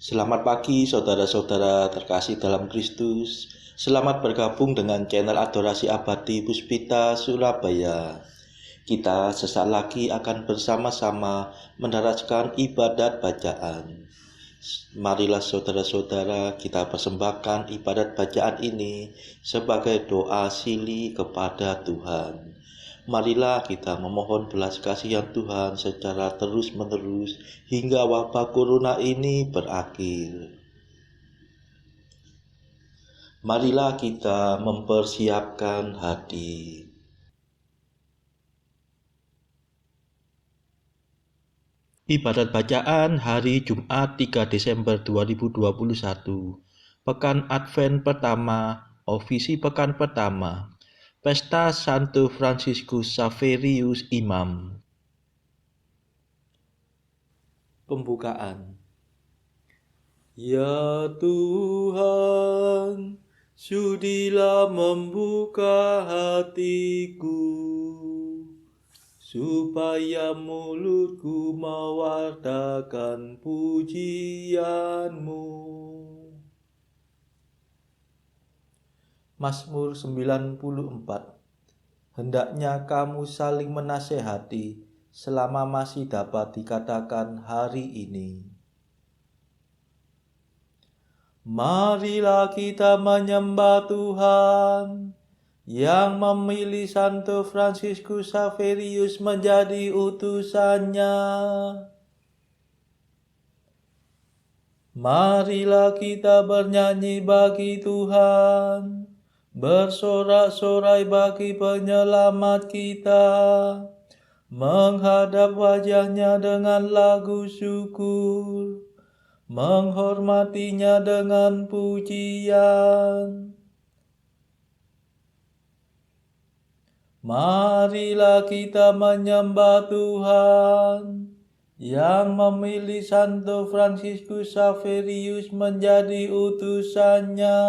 Selamat pagi saudara-saudara terkasih dalam Kristus. Selamat bergabung dengan channel Adorasi Abadi Puspita Surabaya. Kita sesaat lagi akan bersama-sama meneruskan ibadat bacaan. Marilah saudara-saudara kita persembahkan ibadat bacaan ini sebagai doa sili kepada Tuhan. Marilah kita memohon belas kasihan Tuhan secara terus-menerus hingga wabah corona ini berakhir. Marilah kita mempersiapkan hati. Ibadat bacaan hari Jumat 3 Desember 2021. Pekan Advent pertama, ofisi pekan pertama. Pesta Santo Fransiskus Xaverius Imam. Pembukaan. Ya Tuhan, sudilah membuka hatiku, supaya mulutku mewartakan pujian-Mu. Mazmur 94. Hendaknya kamu saling menasehati selama masih dapat dikatakan hari ini. Marilah kita menyembah Tuhan yang memilih Santo Fransiskus Xaverius menjadi utusannya. Marilah kita bernyanyi bagi Tuhan, bersorak-sorai bagi penyelamat kita, menghadap wajahnya dengan lagu syukur, menghormatinya dengan pujian. Marilah kita menyembah Tuhan yang memilih Santo Fransiskus Xaverius menjadi utusannya.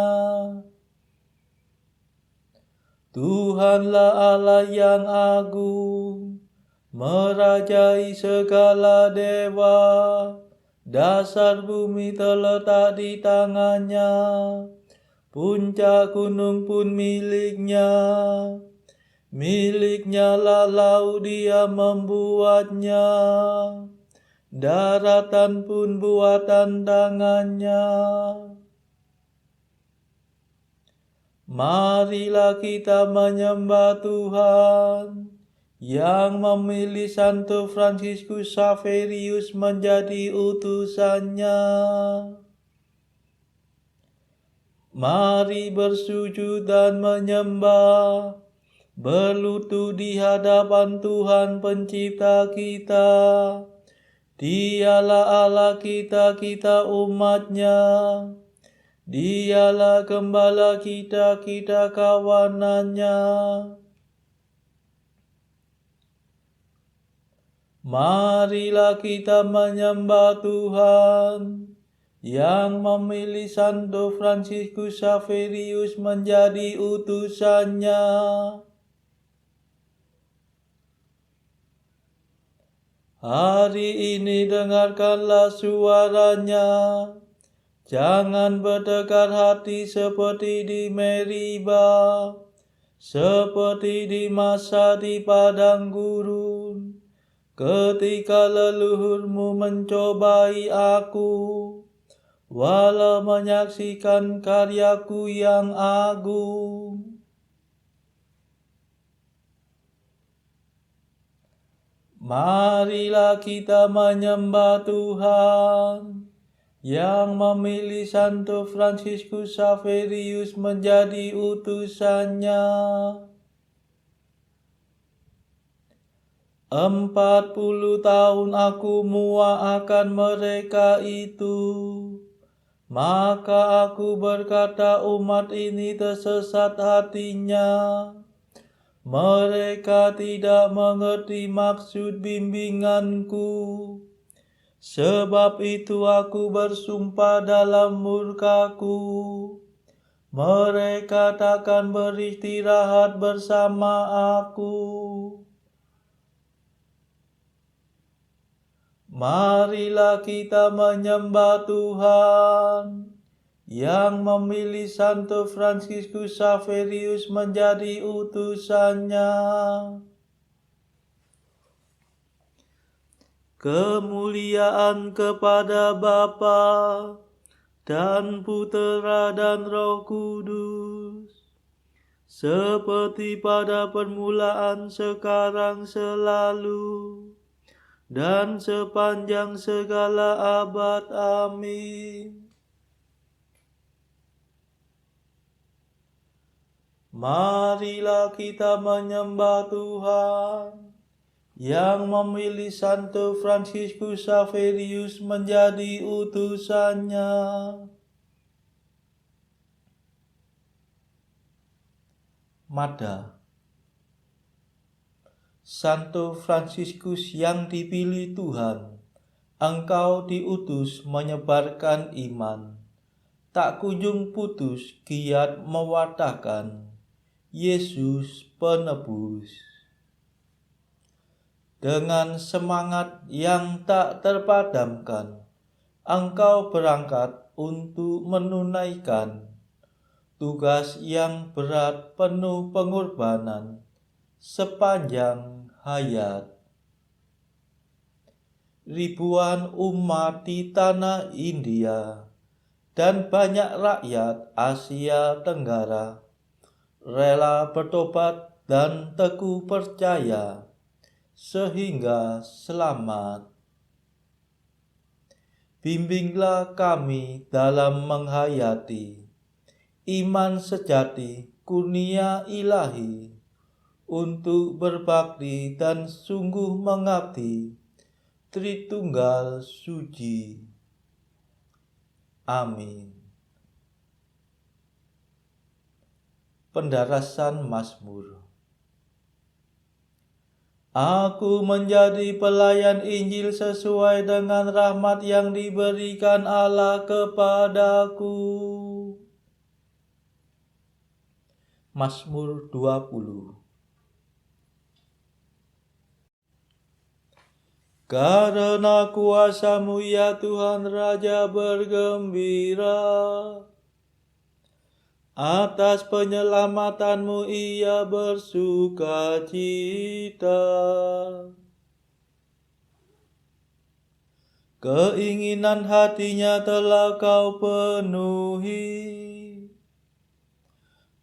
Tuhanlah Allah yang agung, merajai segala dewa. Dasar bumi terletak di tangannya, puncak gunung pun miliknya. Miliknya lah laut, dia membuatnya, daratan pun buatan tangannya. Marilah kita menyembah Tuhan yang memilih Santo Fransiskus Xaverius menjadi utusannya. Mari bersujud dan menyembah, berlutut di hadapan Tuhan Pencipta kita. Dialah Allah kita, kita umat-Nya. Dialah Gembala kita, kita kawanan-Nya. Marilah kita menyembah Tuhan yang memilih Santo Fransiskus Xaverius menjadi utusannya. Hari ini dengarkanlah suaranya. Jangan bertekar hati seperti di Meriba, seperti di masa di padang gurun, ketika leluhurmu mencobai aku, walau menyaksikan karyaku yang agung. Marilah kita menyembah Tuhan yang memilih Santo Fransiskus Xaverius menjadi utusannya. 40 tahun aku muak mereka itu, maka aku berkata umat ini tersesat hatinya. Mereka tidak mengerti maksud bimbinganku. Sebab itu aku bersumpah dalam murkaku, mereka takkan beristirahat bersama aku. Marilah kita menyembah Tuhan yang memilih Santo Fransiskus Xaverius menjadi utusannya. Kemuliaan kepada Bapa dan Putera dan Roh Kudus, seperti pada permulaan, sekarang, selalu, dan sepanjang segala abad. Amin. Marilah kita menyembah Tuhan yang memilih Santo Fransiskus Xaverius menjadi utusannya. Mada. Santo Fransiskus yang dipilih Tuhan, engkau diutus menyebarkan iman, tak kunjung putus giat mewartakan Yesus penebus. Dengan semangat yang tak terpadamkan, engkau berangkat untuk menunaikan tugas yang berat penuh pengorbanan sepanjang hayat. Ribuan umat di tanah India dan banyak rakyat Asia Tenggara rela bertobat dan teguh percaya sehingga selamat. Bimbinglah kami dalam menghayati iman sejati kurnia ilahi, untuk berbakti dan sungguh mengabdi Tritunggal Suci. Amin. Pendarasan Mazmur. Aku menjadi pelayan Injil sesuai dengan rahmat yang diberikan Allah kepadaku. Mazmur 20. Karena kuasa-Mu ya Tuhan, Raja bergembira. Atas penyelamatan-Mu ia bersuka cita. Keinginan hatinya telah Kau penuhi,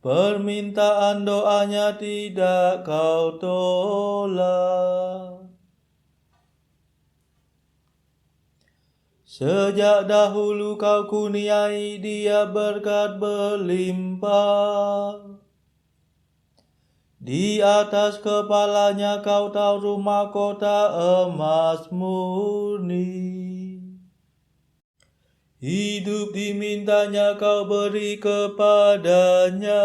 permintaan doanya tidak Kau tolak. Sejak dahulu Kau kurniai dia berkat berlimpah. Di atas kepalanya Kau taruh mahkota emas murni. Hidup dimintanya Kau beri kepadanya,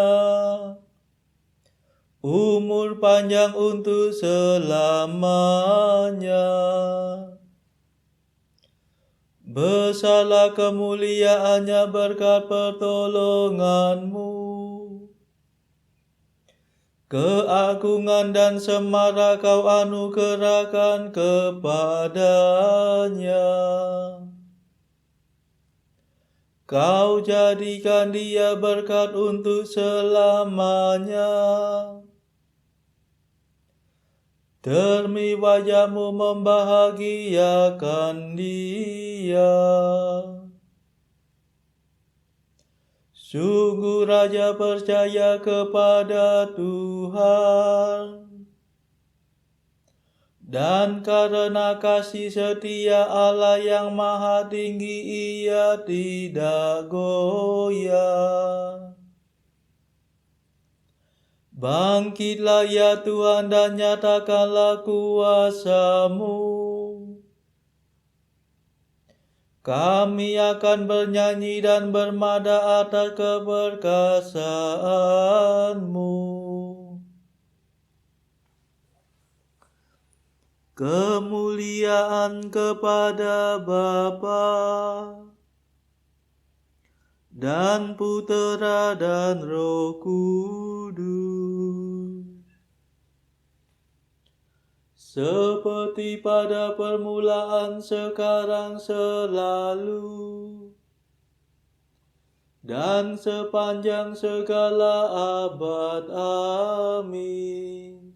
umur panjang untuk selamanya. Besarlah kemuliaannya berkat pertolongan-Mu. Keagungan dan semara Kau anugerahkan kepadanya. Kau jadikan dia berkat untuk selamanya. Demi wajah-Mu membahagiakan dia. Sungguh Raja percaya kepada Tuhan, dan karena kasih setia Allah yang maha tinggi ia tidak goyah. Bangkitlah ya Tuhan dan nyatakanlah kuasa-Mu. Kami akan bernyanyi dan bermada atas keperkasaan-Mu. Kemuliaan kepada Bapa dan Putera dan Roh Kudus, seperti pada permulaan, sekarang, selalu, dan sepanjang segala abad. Amin.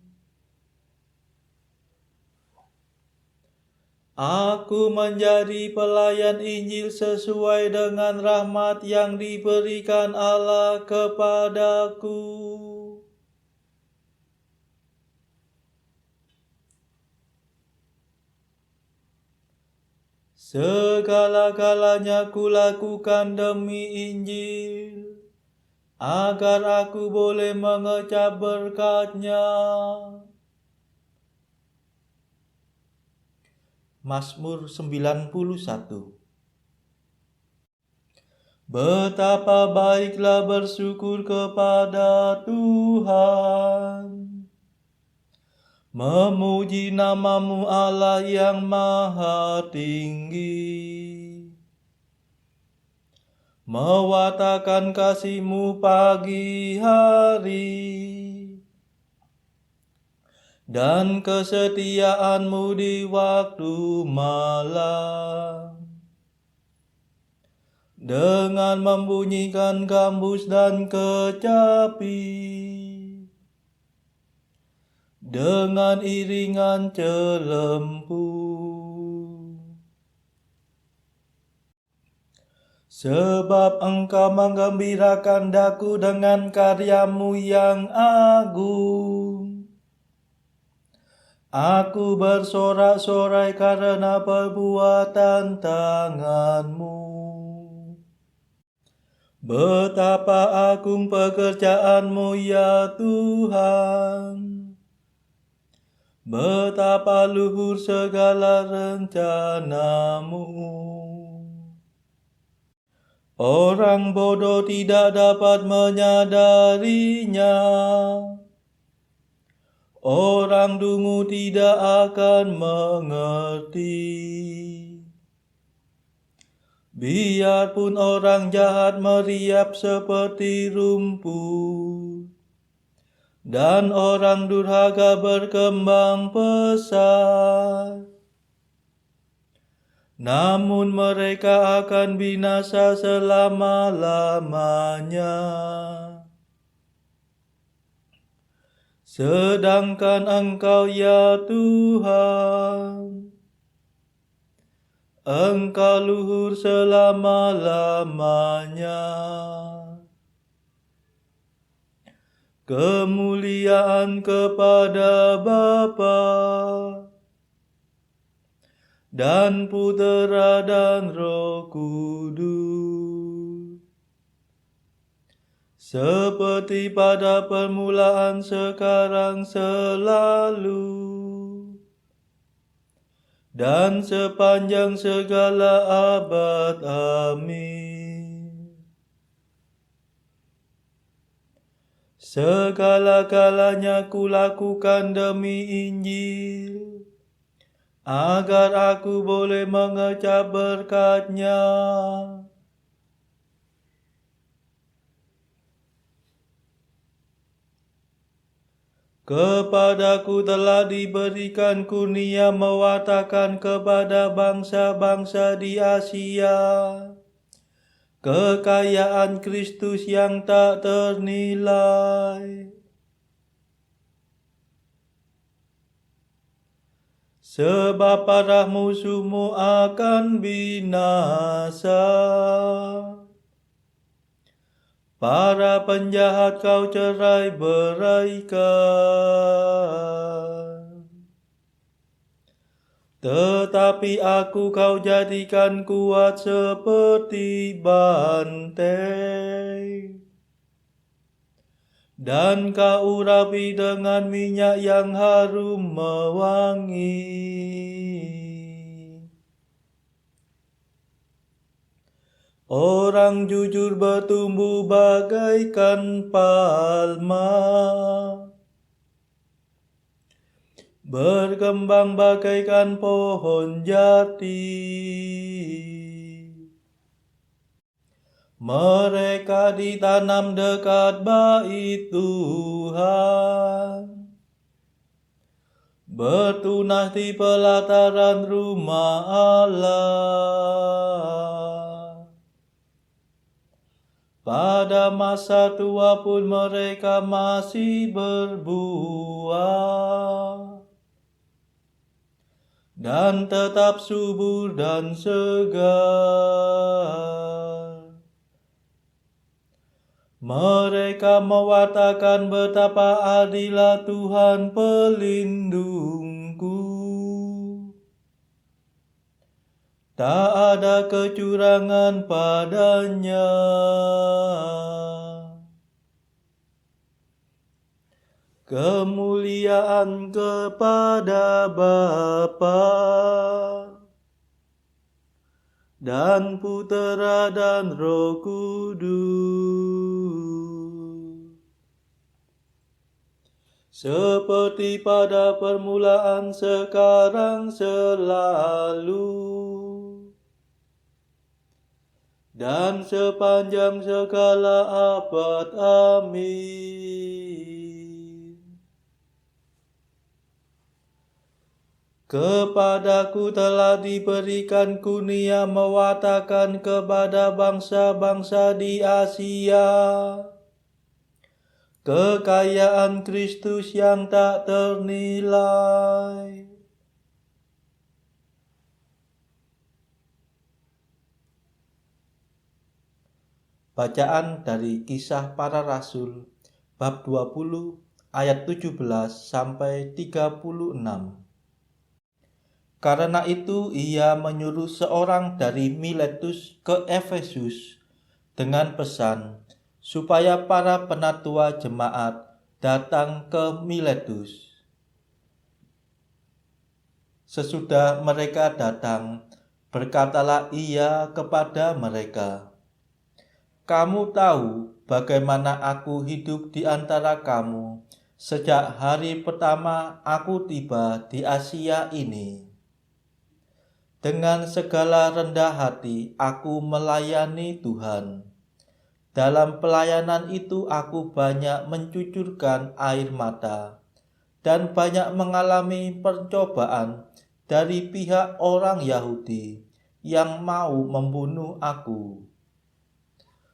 Aku menjadi pelayan Injil sesuai dengan rahmat yang diberikan Allah kepadaku. Segala-galanya kulakukan demi Injil, agar aku boleh mengecap berkat-Nya. Mazmur 91. Betapa baiklah bersyukur kepada Tuhan, memuji nama-Mu Allah yang maha tinggi, mewatakan kasih-Mu pagi hari, dan kesetiaan-Mu di waktu malam, dengan membunyikan gambus dan kecapi, dengan iringan celempu. Sebab Engkau menggembirakan daku dengan karya-Mu yang agung. Aku bersorak-sorai karena perbuatan tangan-Mu. Betapa agung pekerjaan-Mu ya Tuhan, betapa luhur segala rencana-Mu. Orang bodoh tidak dapat menyadarinya, orang dungu tidak akan mengerti. Biarpun orang jahat meriap seperti rumput, dan orang durhaka berkembang pesat, namun mereka akan binasa selama-lamanya. Sedangkan Engkau ya Tuhan, Engkau luhur selama-lamanya. Kemuliaan kepada Bapa dan Putera dan Roh Kudus, seperti pada permulaan, sekarang, selalu, dan sepanjang segala abad. Amin. Segala-galanya kulakukan demi Injil, agar aku boleh mengecap berkat-Nya. Kepadaku telah diberikan kurnia mewatakan kepada bangsa-bangsa di Asia kekayaan Kristus yang tak ternilai. Sebab para musuh-Mu akan binasa, para penjahat Kau cerai-beraikan. Tetapi aku Kau jadikan kuat seperti banteng, dan Kau urapi dengan minyak yang harum mewangi. Orang jujur bertumbuh bagaikan palma, berkembang bagaikan pohon jati. Mereka ditanam dekat bait Tuhan, bertunas di pelataran rumah Allah. Pada masa tua pun mereka masih berbuah dan tetap subur dan segar. Mereka mewartakan betapa adilnya Tuhan pelindungku. Tak ada kecurangan padanya. Kemuliaan kepada Bapa dan Putera dan Roh Kudus, seperti pada permulaan, sekarang, selalu, dan sepanjang segala abad. Amin. Kepadaku telah diberikan kurnia mewartakan kepada bangsa-bangsa di Asia kekayaan Kristus yang tak ternilai. Bacaan dari Kisah Para Rasul bab 20 ayat 17 sampai 36. Karena itu ia menyuruh seorang dari Miletus ke Efesus dengan pesan supaya para penatua jemaat datang ke Miletus. Sesudah mereka datang, berkatalah ia kepada mereka, "Kamu tahu bagaimana aku hidup di antara kamu sejak hari pertama aku tiba di Asia ini. Dengan segala rendah hati aku melayani Tuhan. Dalam pelayanan itu aku banyak mencucurkan air mata dan banyak mengalami pencobaan dari pihak orang Yahudi yang mau membunuh aku.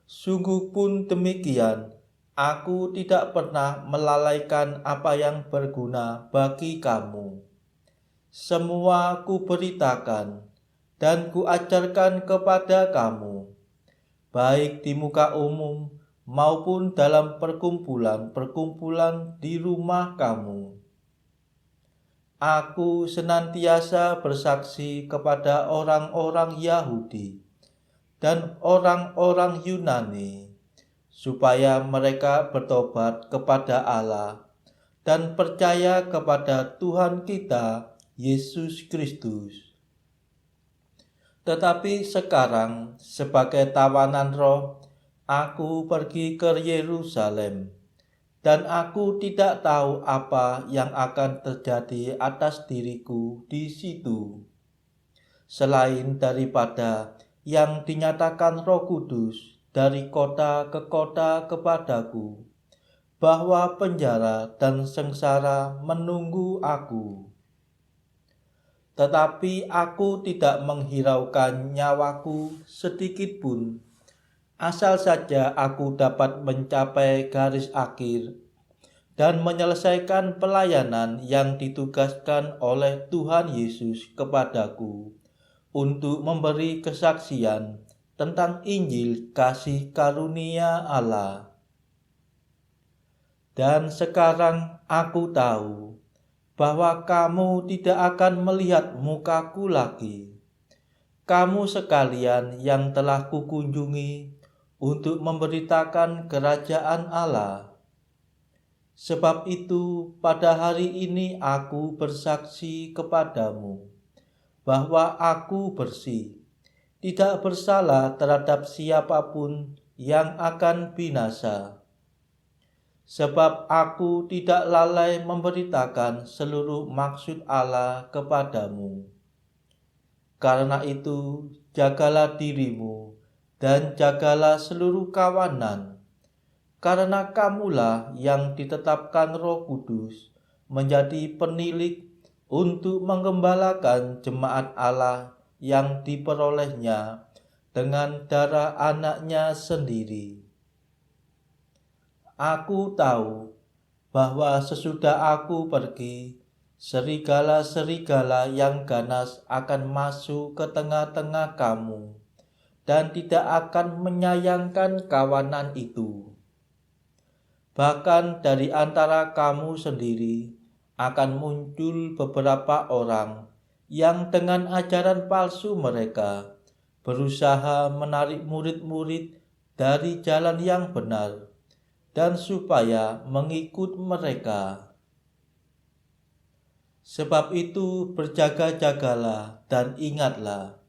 Sungguh pun demikian, aku tidak pernah melalaikan apa yang berguna bagi kamu. Semua kuberitakan dan kuajarkan kepada kamu, baik di muka umum maupun dalam perkumpulan-perkumpulan di rumah kamu. Aku senantiasa bersaksi kepada orang-orang Yahudi dan orang-orang Yunani, supaya mereka bertobat kepada Allah dan percaya kepada Tuhan kita Yesus Kristus. Tetapi sekarang, sebagai tawanan roh, aku pergi ke Yerusalem, dan aku tidak tahu apa yang akan terjadi atas diriku di situ, selain daripada yang dinyatakan Roh Kudus dari kota ke kota kepadaku, bahwa penjara dan sengsara menunggu aku. Tetapi aku tidak menghiraukan nyawaku sedikit pun, asal saja aku dapat mencapai garis akhir dan menyelesaikan pelayanan yang ditugaskan oleh Tuhan Yesus kepadaku untuk memberi kesaksian tentang Injil kasih karunia Allah. Dan sekarang aku tahu bahwa kamu tidak akan melihat mukaku lagi. Kamu sekalian yang telah kukunjungi untuk memberitakan kerajaan Allah. Sebab itu pada hari ini aku bersaksi kepadamu bahwa aku bersih, tidak bersalah terhadap siapapun yang akan binasa. Sebab aku tidak lalai memberitakan seluruh maksud Allah kepadamu. Karena itu, jagalah dirimu dan jagalah seluruh kawanan, karena kamulah yang ditetapkan Roh Kudus menjadi penilik untuk menggembalakan jemaat Allah yang diperolehnya dengan darah anaknya sendiri. Aku tahu bahwa sesudah aku pergi, serigala-serigala yang ganas akan masuk ke tengah-tengah kamu dan tidak akan menyayangkan kawanan itu. Bahkan dari antara kamu sendiri akan muncul beberapa orang yang dengan ajaran palsu mereka berusaha menarik murid-murid dari jalan yang benar dan supaya mengikut mereka. Sebab itu berjaga-jagalah dan ingatlah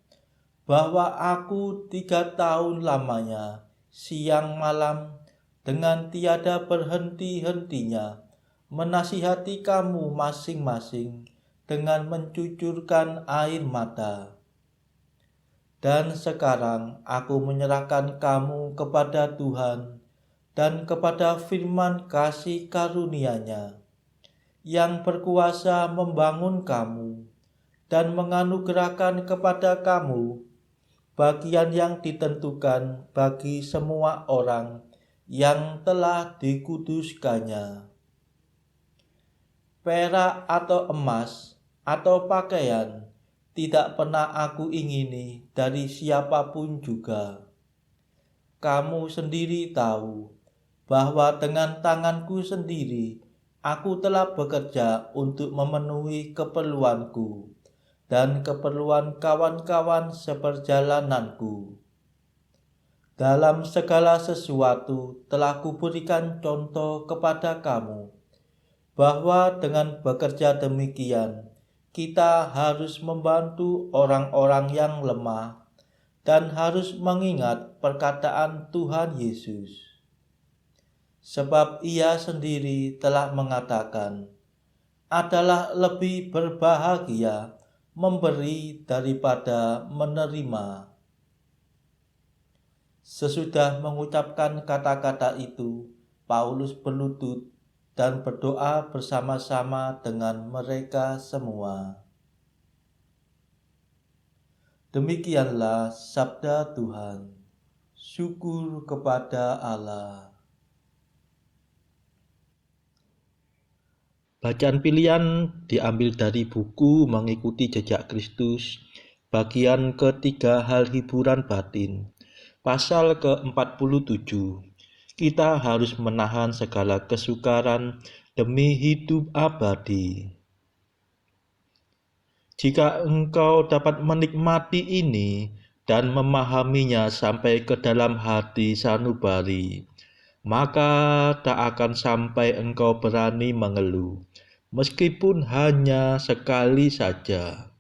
bahwa aku 3 tahun lamanya siang malam dengan tiada berhenti-hentinya menasihati kamu masing-masing dengan mencucurkan air mata. Dan sekarang aku menyerahkan kamu kepada Tuhan dan kepada firman kasih karunia-Nya yang berkuasa membangun kamu dan menganugerahkan kepada kamu bagian yang ditentukan bagi semua orang yang telah dikuduskannya. Perak atau emas atau pakaian tidak pernah aku ingini dari siapapun juga. Kamu sendiri tahu bahwa dengan tanganku sendiri aku telah bekerja untuk memenuhi keperluanku dan keperluan kawan-kawan seperjalananku. Dalam segala sesuatu telah kuberikan contoh kepada kamu, bahwa dengan bekerja demikian, kita harus membantu orang-orang yang lemah dan harus mengingat perkataan Tuhan Yesus. Sebab Ia sendiri telah mengatakan, adalah lebih berbahagia memberi daripada menerima. Sesudah mengucapkan kata-kata itu, Paulus berlutut dan berdoa bersama-sama dengan mereka semua. Demikianlah sabda Tuhan. Syukur kepada Allah. Bacaan pilihan diambil dari buku Mengikuti Jejak Kristus, bagian ketiga hal hiburan batin, pasal ke-47. Kita harus menahan segala kesukaran demi hidup abadi. Jika engkau dapat menikmati ini dan memahaminya sampai ke dalam hati sanubari, maka tak akan sampai engkau berani mengeluh, meskipun hanya sekali saja.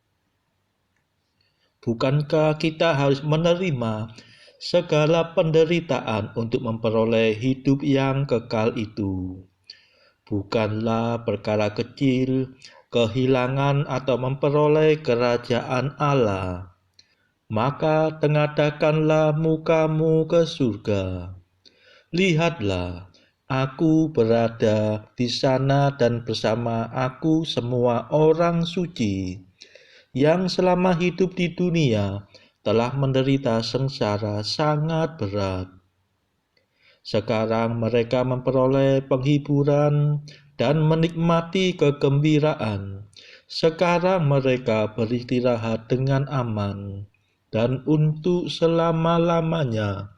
Bukankah kita harus menerima segala penderitaan untuk memperoleh hidup yang kekal itu? Bukanlah perkara kecil, kehilangan atau memperoleh kerajaan Allah. Maka tengadahkanlah mukamu ke surga. Lihatlah, aku berada di sana dan bersama aku semua orang suci yang selama hidup di dunia telah menderita sengsara sangat berat. Sekarang mereka memperoleh penghiburan dan menikmati kegembiraan. Sekarang mereka beristirahat dengan aman, dan untuk selama-lamanya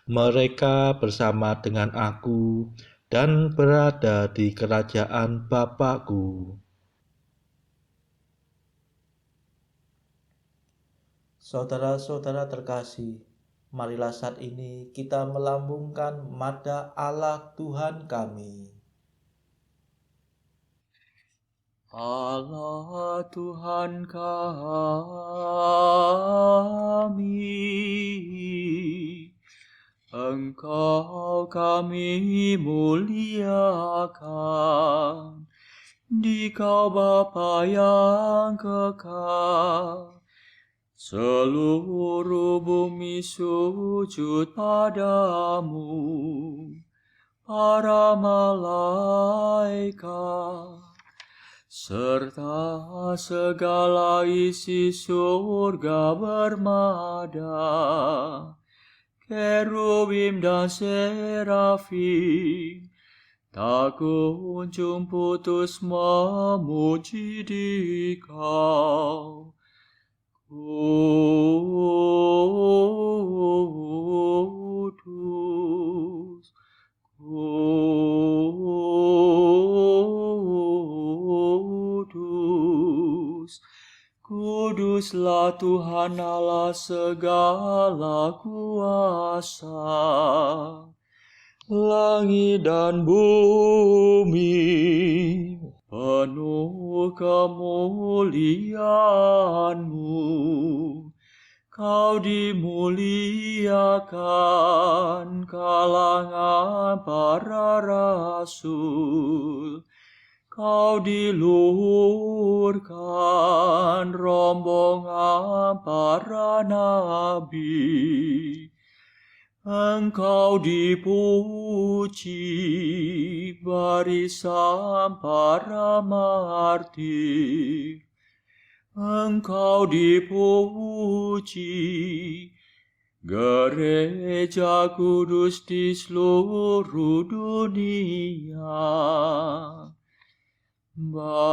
mereka bersama dengan aku dan berada di kerajaan Bapakku. Saudara-saudara terkasih, marilah saat ini kita melambungkan mada Allah Tuhan kami. Allah Tuhan kami, Engkau kami muliakan, Dikau Bapa yang kekal. Seluruh bumi sujud padamu, para malaikat serta segala isi surga bermada, kerubim dan serafim, tak kunjung putus memuji Dikau. Kudus, kudus, kuduslah Tuhan Allah segala kuasa. Langit dan bumi penuh kemuliaan-Mu. Kau dimuliakan kalangan para rasul. Kau diluhurkan rombongan para nabi. Engkau dipuji barisan para martir. Engkau dipuji gereja kudus di seluruh dunia. Bapa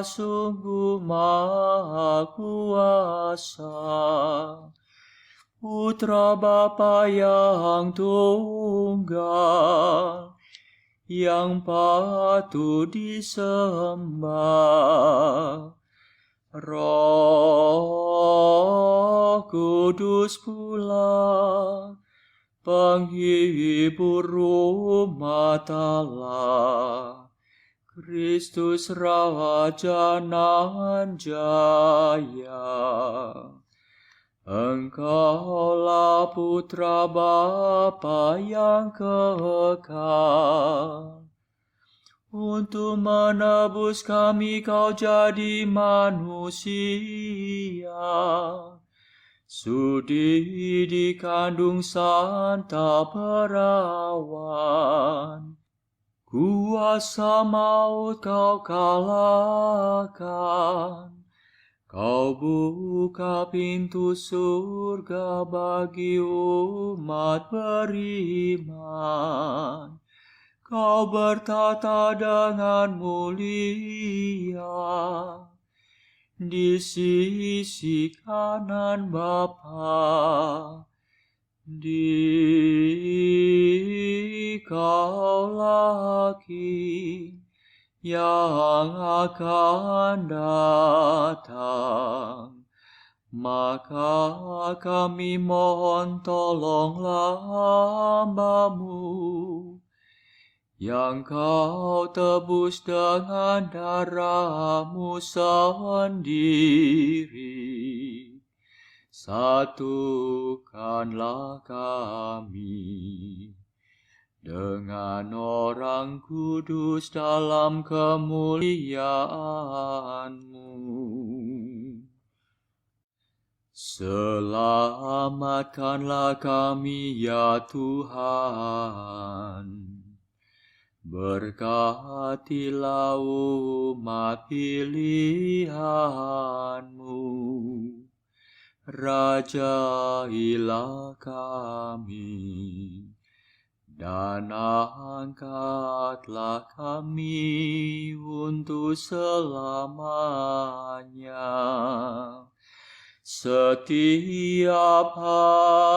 sungguh Maha Kuasa, Putra Bapa yang tunggal, yang patut disembah. Roh Kudus pula, penghibur umat Allah, Kristus Raja nan jaya. Engkaulah Putra Bapa yang kekal. Untuk menebus kami Kau jadi manusia. Sudi dikandung Santa Perawan. Kuasa maut Kau kalahkan. Kau buka pintu surga bagi umat beriman. Kau bertata dengan mulia di sisi kanan Bapa. Dikaulah King yang akan datang. Maka kami mohon tolonglah hamba-Mu yang Kau tebus dengan darah-Mu sendiri. Satukanlah kami dengan orang kudus dalam kemuliaan-Mu. Selamatkanlah kami ya Tuhan. Berkatilah umat pilihan-Mu. Rajailah kami. Dan angkatlah kami untuk selamanya. Setiap hari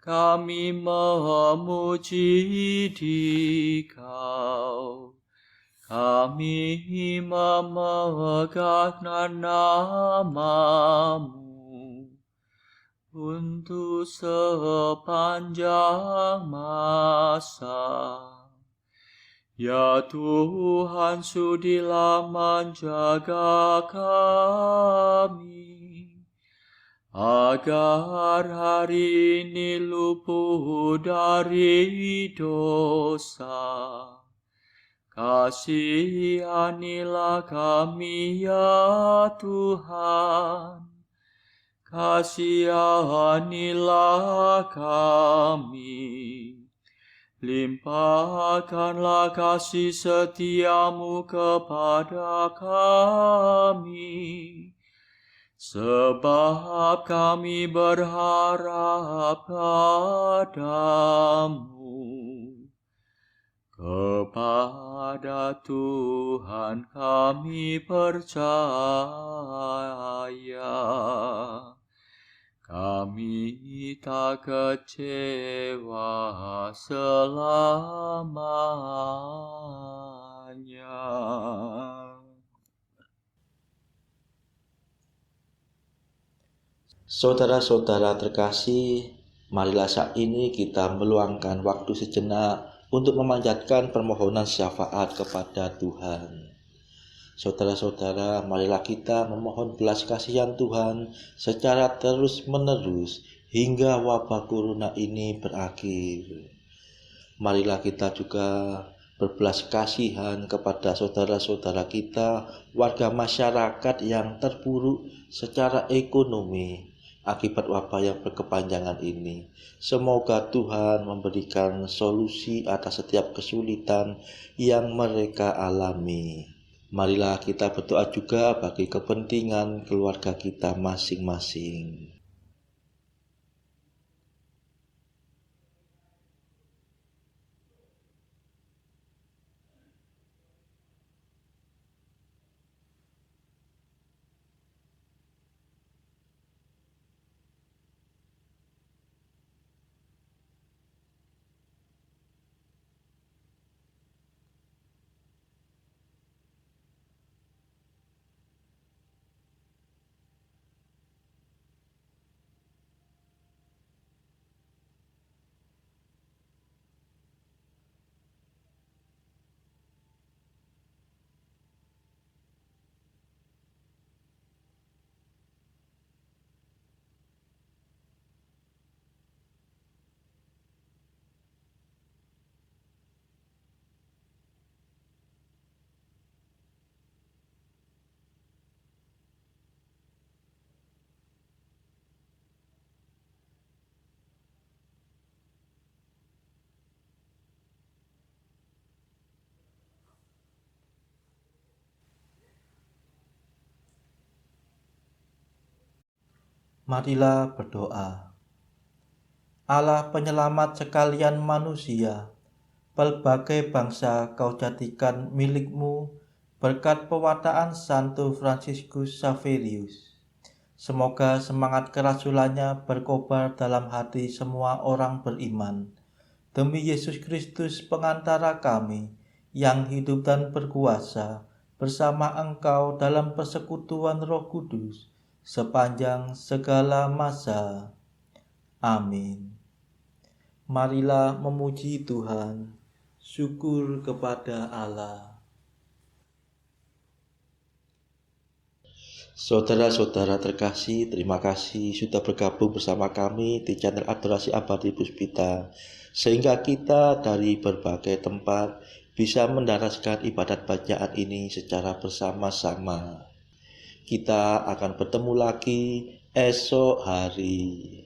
kami memuji Dikau. Kami memegang nama-Mu untuk sepanjang masa. Ya Tuhan, sudilah menjaga kami, agar hari ini luput dari dosa. Kasihanilah kami ya Tuhan. Kasihanilah kami, limpahkanlah kasih setiamu kepada kami, sebab kami berharap padamu. Kepada Tuhan kami percaya, kami tak kecewa selamanya. Saudara-saudara terkasih, marilah saat ini kita meluangkan waktu sejenak untuk memanjatkan permohonan syafaat kepada Tuhan. Saudara-saudara, marilah kita memohon belas kasihan Tuhan secara terus-menerus hingga wabah corona ini berakhir. Marilah kita juga berbelas kasihan kepada saudara-saudara kita, warga masyarakat yang terpuruk secara ekonomi akibat wabah yang berkepanjangan ini. Semoga Tuhan memberikan solusi atas setiap kesulitan yang mereka alami. Marilah kita berdoa juga bagi kepentingan keluarga kita masing-masing. Marilah berdoa. Allah penyelamat sekalian manusia, pelbagai bangsa kau jadikan milikmu berkat pewataan Santo Fransiskus Xaverius. Semoga semangat kerasulannya berkobar dalam hati semua orang beriman. Demi Yesus Kristus pengantara kami, yang hidup dan berkuasa bersama Engkau dalam persekutuan Roh Kudus, sepanjang segala masa. Amin. Marilah memuji Tuhan. Syukur kepada Allah. Saudara-saudara terkasih, terima kasih sudah bergabung bersama kami di channel Adorasi Abadi Puspita, sehingga kita dari berbagai tempat bisa mendaraskan ibadat bacaan ini secara bersama-sama. Kita akan bertemu lagi esok hari.